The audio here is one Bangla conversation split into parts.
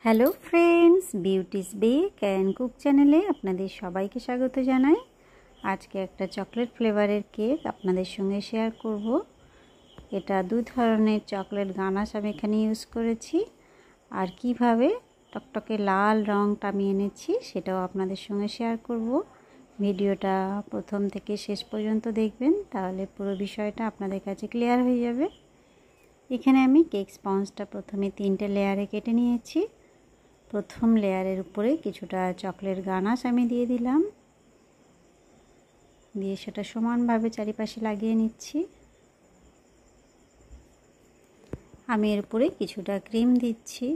Hello friends, beauty's bake and cook চ্যানেলে আপনাদের সবাইকে স্বাগত জানাই। আজকে একটা চকলেট ফ্লেভারের কেক আপনাদের সঙ্গে শেয়ার করব। এটা দু ধরনের চকলেট গানাশ আমি এখানে ইউজ করেছি, আর কিভাবে টকটকে লাল রঙটা আমি এনেছি সেটাও আপনাদের সঙ্গে শেয়ার করব। ভিডিওটা প্রথম থেকে শেষ পর্যন্ত দেখবেন, তাহলে পুরো বিষয়টা আপনাদের কাছে ক্লিয়ার হয়ে যাবে। এখানে আমি কেক স্পঞ্জটা প্রথমে 3টে লেয়ারে কেটে নিয়েছি। প্রথম লেয়ারের উপরে কিছুটা চকলেট গানাশ আমি দিয়ে দিলাম, দিয়ে সেটা সমানভাবে চারিপাশে লাগিয়ে নিচ্ছি। আমি এর উপরে কিছুটা ক্রিম দিচ্ছি।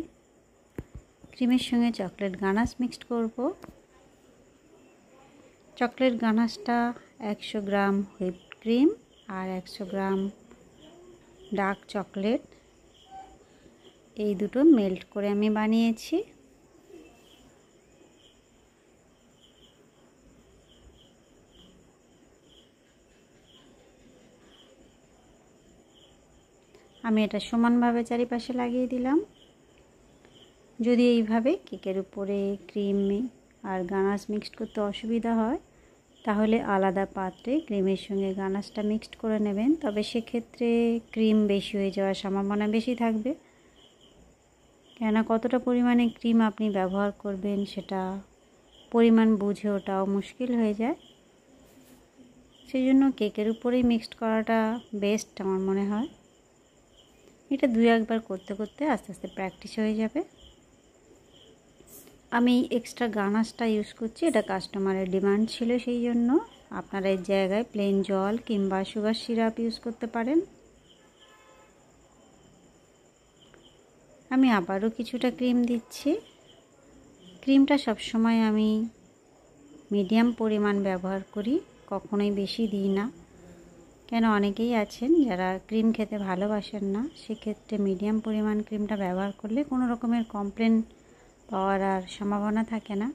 ক্রিমের সঙ্গে চকলেট গানাশ মিক্সড করব। চকলেট গানাশটা 100 গ্রাম হুইপড ক্রিম আর 100 গ্রাম ডার্ক চকলেট, এই দুটো মেল্ট করে আমি বানিয়েছি। আমি এটা সমানভাবে চারিপাশে লাগিয়ে দিলাম। যদি এইভাবে কেকের উপরে ক্রিম আর গানাশ মিক্সড করতে অসুবিধা হয়, তাহলে আলাদা পাত্রে ক্রিমের সঙ্গে গানাশটা মিক্সড করে নেবেন। তবে সেক্ষেত্রে ক্রিম বেশি হয়ে যাওয়ার সম্ভাবনা বেশি থাকবে, কেননা কতটা পরিমাণে ক্রিম আপনি ব্যবহার করবেন সেটা পরিমাণ বুঝে ওটাও মুশকিল হয়ে যায়। সেই জন্য কেকের উপরেই মিক্সড করাটা বেস্ট আমার মনে হয়। এটা 2-1 বার করতে করতে আস্তে আস্তে প্র্যাকটিস হয়ে যাবে। আমি এক্সট্রা গানাশটা ইউজ করছি, এটা কাস্টমারের ডিমান্ড ছিল, সেই জন্য আপনারা এই জায়গায় প্লেন জল কিংবা সুগার সিরাপ ইউজ করতে পারেন। আমি আবারও কিছুটা ক্রিম দিচ্ছি। ক্রিমটা সবসময় আমি মিডিয়াম পরিমাণ ব্যবহার করি, কখনোই বেশি দিই না, কেন অনেকেই আছেন যারা ক্রিম খেতে ভালোবাসেন না। সেক্ষেত্রে মিডিয়াম পরিমাণ ক্রিমটা ব্যবহার করলে কোনো রকমের কমপ্লেন পাওয়ার আর সম্ভাবনা থাকে না।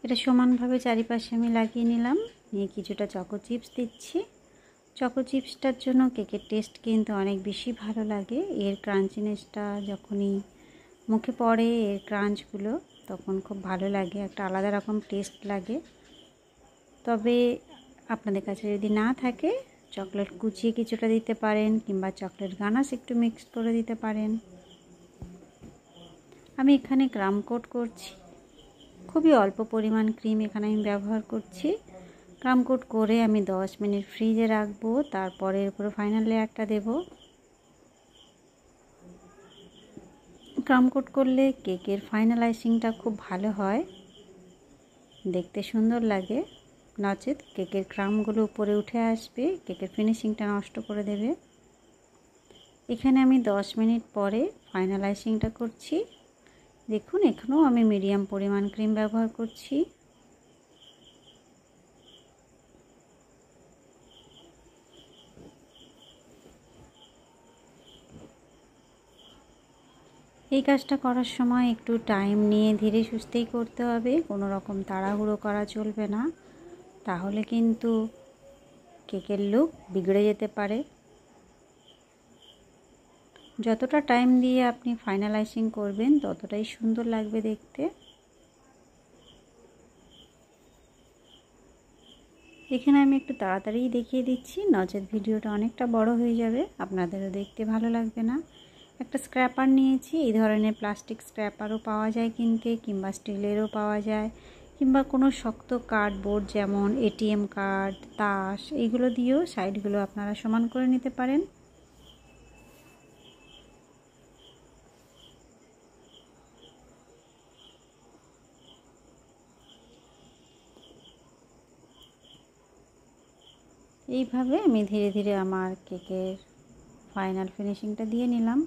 এটা সমানভাবে চারিপাশে আমি লাগিয়ে নিলাম। নিয়ে কিছুটা চকো চিপস দিচ্ছি। চকো চিপসটার জন্য কেকের টেস্ট কিন্তু অনেক বেশি ভালো লাগে। এর ক্রাঞ্চিনেসটা যখনই মুখে পড়ে, এর ক্রাঞ্চগুলো, তখন খুব ভালো লাগে, একটা আলাদা রকম টেস্ট লাগে। তবে আপনাদের কাছে যদি না থাকে, চকলেট কুচিয়ে কিছুটা দিতে পারেন, কিংবা চকলেট গানাশ একটু মিক্স করে দিতে পারেন। আমি এখানে ক্রাম কোট করছি, খুবই অল্প পরিমাণ ক্রিম এখানে আমি ব্যবহার করছি। ক্রাম কোট করে আমি 10 মিনিট ফ্রিজে রাখবো, তারপরে এর উপরে ফাইনাল লেয়ারটা দেব। ক্রাম কোট করলে কেকের ফাইনাল আইসিংটা খুব ভালো হয়, দেখতে সুন্দর লাগে। নচেত কেকের ক্রামগুলো উপরে উঠে আসবে, কেকের ফিনিশিংটা নষ্ট করে দেবে। এখানে আমি 10 মিনিট পরে ফাইনাল আইসিংটা করছি। দেখুন, এখানেও আমি মিডিয়াম পরিমাণ ক্রিম ব্যবহার করছি। এই কাজটা করার সময় একটু টাইম নিয়ে ধীরে সুস্থেই করতে হবে, কোনো রকম তাড়াহুড়ো করা চলবে না, তাহলে কিন্তু কেকের লুক বিগড়ে যেতে পারে। যতটা টাইম দিয়ে আপনি ফাইনালাইজিং করবেন ততটাই সুন্দর লাগবে দেখতে। এখানে আমি একটু তাড়াতাড়ি দেখিয়ে দিচ্ছি, নচেত ভিডিওটা অনেকটা বড় হয়ে যাবে, আপনাদেরও দেখতে ভালো লাগবে না। একটা স্ক্র্যাপার নিয়েছি, এই ধরনের প্লাস্টিক স্ক্র্যাপারও পাওয়া যায় কিনতে, কিংবা স্টিলেরও পাওয়া যায়, কিংবা কোনো শক্ত কার্ডবোর্ড যেমন এটিএম কার্ড, তাস, এইগুলো দিয়েও সাইডগুলো আপনারা সমান করে নিতে পারেন। এইভাবে আমি ধীরে ধীরে আমার কেকের ফাইনাল ফিনিশিংটা দিয়ে নিলাম।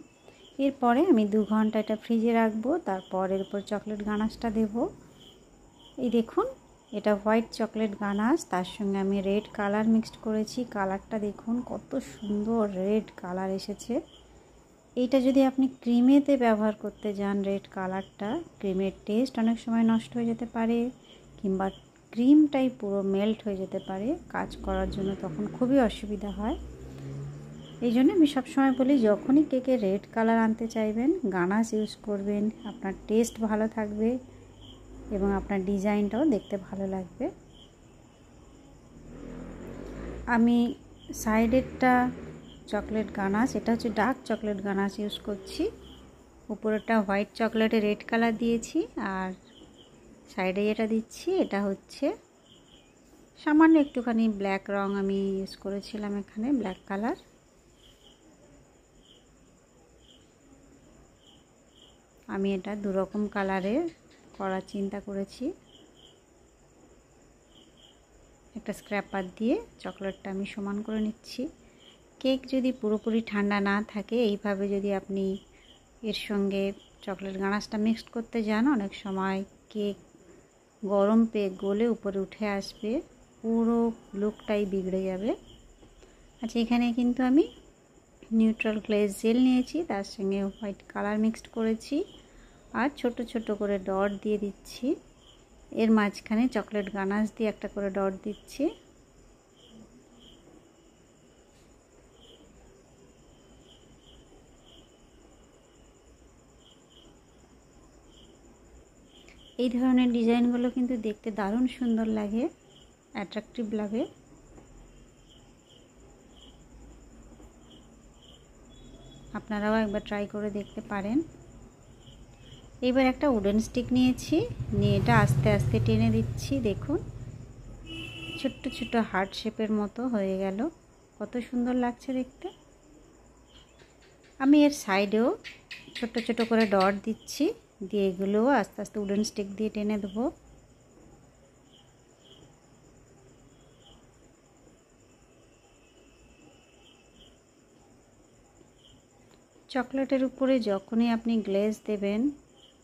এরপরে আমি 2 ঘন্টা এটা ফ্রিজে রাখবো, তারপর এর উপর চকলেট গানাশটা দেব। এই দেখুন, এটা হোয়াইট চকলেট গানাশ, তার সঙ্গে আমি রেড কালার মিক্সড করেছি। কালারটা দেখুন কত সুন্দর রেড কালার এসেছে। এইটা যদি আপনি ক্রিমেতে ব্যবহার করতে যান, রেড কালারটা, ক্রিমের টেস্ট অনেক সময় নষ্ট হয়ে যেতে পারে, কিংবা ক্রিমটাই পুরো মেল্ট হয়ে যেতে পারে কাজ করার জন্য, তখন খুবই অসুবিধা হয়। এই জন্য আমি সবসময় বলি, যখনই কেকে রেড কালার আনতে চাইবেন গানাশ ইউজ করবেন, আপনার টেস্ট ভালো থাকবে এবং আপনার ডিজাইনটাও দেখতে ভালো লাগবে। আমি সাইডেরটা চকলেট গানাশ, এটা হচ্ছে ডার্ক চকলেট গানাশ ইউজ করছি। উপরেরটা হোয়াইট চকলেটে রেড কালার দিয়েছি, আর সাইডে যেটা দিচ্ছি এটা হচ্ছে সামান্য একটুখানি ব্ল্যাক রং আমি ইউজ করেছিলাম, এখানে ব্ল্যাক কালার। আমি এটা দুরকম কালারে করার চিন্তা করেছি। একটা স্ক্র্যাপার দিয়ে চকলেটটা আমি সমান করে নিচ্ছি। কেক যদি পুরোপুরি ঠান্ডা না থাকে, এইভাবে যদি আপনি এর সঙ্গে চকলেট গানাশটা মিক্সড করতে যান, অনেক সময় কেক গরম পেয়ে গলে উপরে উঠে আসবে, পুরো লুকটাই বিগড়ে যাবে। আচ্ছা, এখানে কিন্তু আমি নিউট্রাল গ্লেজ জেল নিয়েছি, তার সঙ্গে হোয়াইট কালার মিক্সড করেছি, আর ছোট ছোট করে ডট দিয়ে দিচ্ছি। এর মাঝখানে চকলেট গানাশ দিয়ে একটা করে ডট দিচ্ছি। এই ধরনের ডিজাইনগুলো কিন্তু দেখতে দারুণ সুন্দর লাগে, অ্যাট্রাকটিভ লাগে। আপনারাও একবার ট্রাই করে দেখতে পারেন। এবার একটা উডেন স্টিক নিয়েছি, নিয়ে এটা আস্তে আস্তে টেনে দিচ্ছি। দেখুন, ছোট্ট ছোট্ট হার্ট শেপের মতো হয়ে গেল, কত সুন্দর লাগছে দেখতে। আমি এর সাইডেও ছোট ছোট করে ডট দিচ্ছি, দিয়ে এগুলোও আস্তে আস্তে উডেন স্টিক দিয়ে টেনে দেবো। চকলেটের উপরে যখনই আপনি গ্লেজ দেবেন,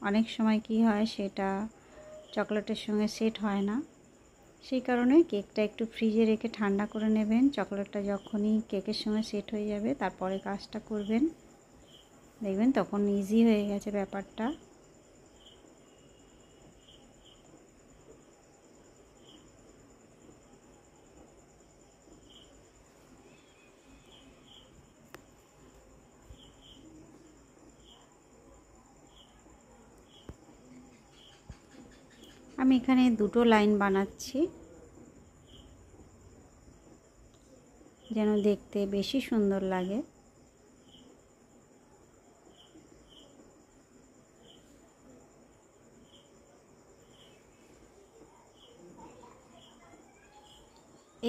অনেক সময় কি হয়, সেটা চকলেটের সঙ্গে সেট হয় না। সেই কারণে কেকটা একটু ফ্রিজে রেখে ঠান্ডা করে নেবেন। চকলেটটা যখনই কেকের সঙ্গে সেট হয়ে যাবে, তারপরে কাজটা করবেন, দেখবেন তখন ইজি হয়ে গেছে ব্যাপারটা। আমি এখানে দুটো লাইন বানাচ্ছি, যেন দেখতে বেশি সুন্দর লাগে।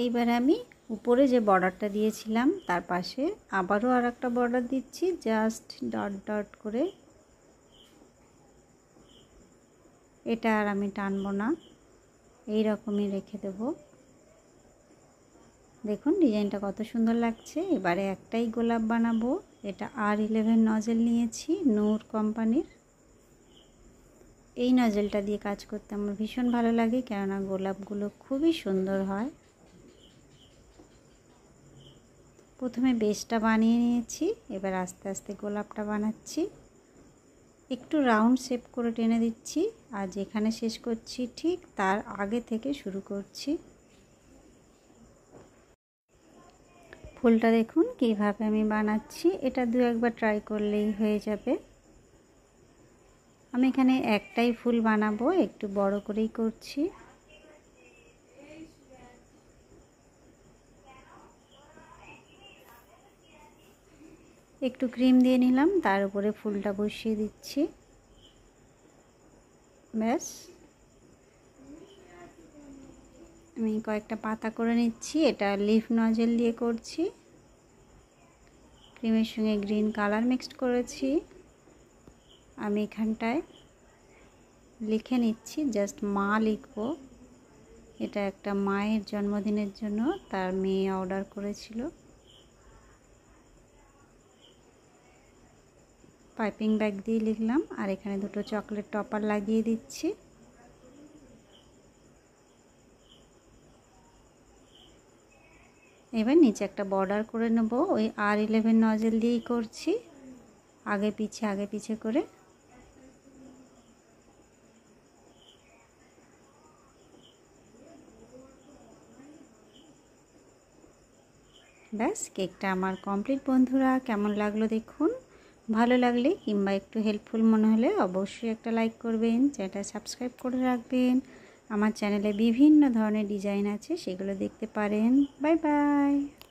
এইবার আমি উপরে যে বর্ডারটা দিয়েছিলাম তার পাশে আবারও আর একটা বর্ডার দিচ্ছি, জাস্ট ডট ডট করে। এটা আর আমি টানবো না, এই রকমই রেখে দেব। দেখুন ডিজাইনটা কত সুন্দর লাগছে। এবারে একটাই গোলাপ বানাবো। এটা R11 নজেল নিয়েছি, নূর কোম্পানির। এই নজেলটা দিয়ে কাজ করতে আমার ভীষণ ভালো লাগে, কেননা গোলাপগুলো খুবই সুন্দর হয়। প্রথমে বেসটা বানিয়ে নিয়েছি, এবার আস্তে আস্তে গোলাপটা বানাচ্ছি। একটু রাউন্ড শেপ করে টেনে দিচ্ছি, আর যেখানে শেষ করছি ঠিক তার আগে থেকে শুরু করছি। ফুলটা দেখুন কিভাবে আমি বানাচ্ছি, এটা দু একবার ট্রাই করলেই হয়ে যাবে। আমি এখানে একটাই ফুল বানাবো, একটু বড় করেই করছি। একটু ক্রিম দিয়ে নিলাম, তার উপরে ফুলটা বসিয়ে দিচ্ছি। ব্যাস, আমি কয়েকটা পাতা করে নিচ্ছি। এটা লিফ নজেল দিয়ে করছি, ক্রিমের সঙ্গে গ্রিন কালার মিক্সড করেছি। আমি এখানটায় লিখে নিচ্ছি, জাস্ট মা লিখব। এটা একটা মায়ের জন্মদিনের জন্য তার মেয়ে অর্ডার করেছিল। পাইপিং ব্যাগ দিয়ে লিখলাম, আর এখানে দুটো চকলেট টপার লাগিয়ে দিচ্ছি। এবার নিচে একটা বর্ডার করে নেব, ওই R11 নজেল দিয়েই করছি, আগে পিছে করে। ব্যাস কেকটা আমার কমপ্লিট বন্ধুরা। কেমন লাগলো দেখুন। ভালো লাগলে কিংবা একটু হেল্পফুল মনে হলে অবশ্যই একটা লাইক করবেন, চ্যানেলটা সাবস্ক্রাইব করে রাখবেন। আমার চ্যানেলে বিভিন্ন ধরনের ডিজাইন আছে, সেগুলো দেখতে পারেন। Bye bye.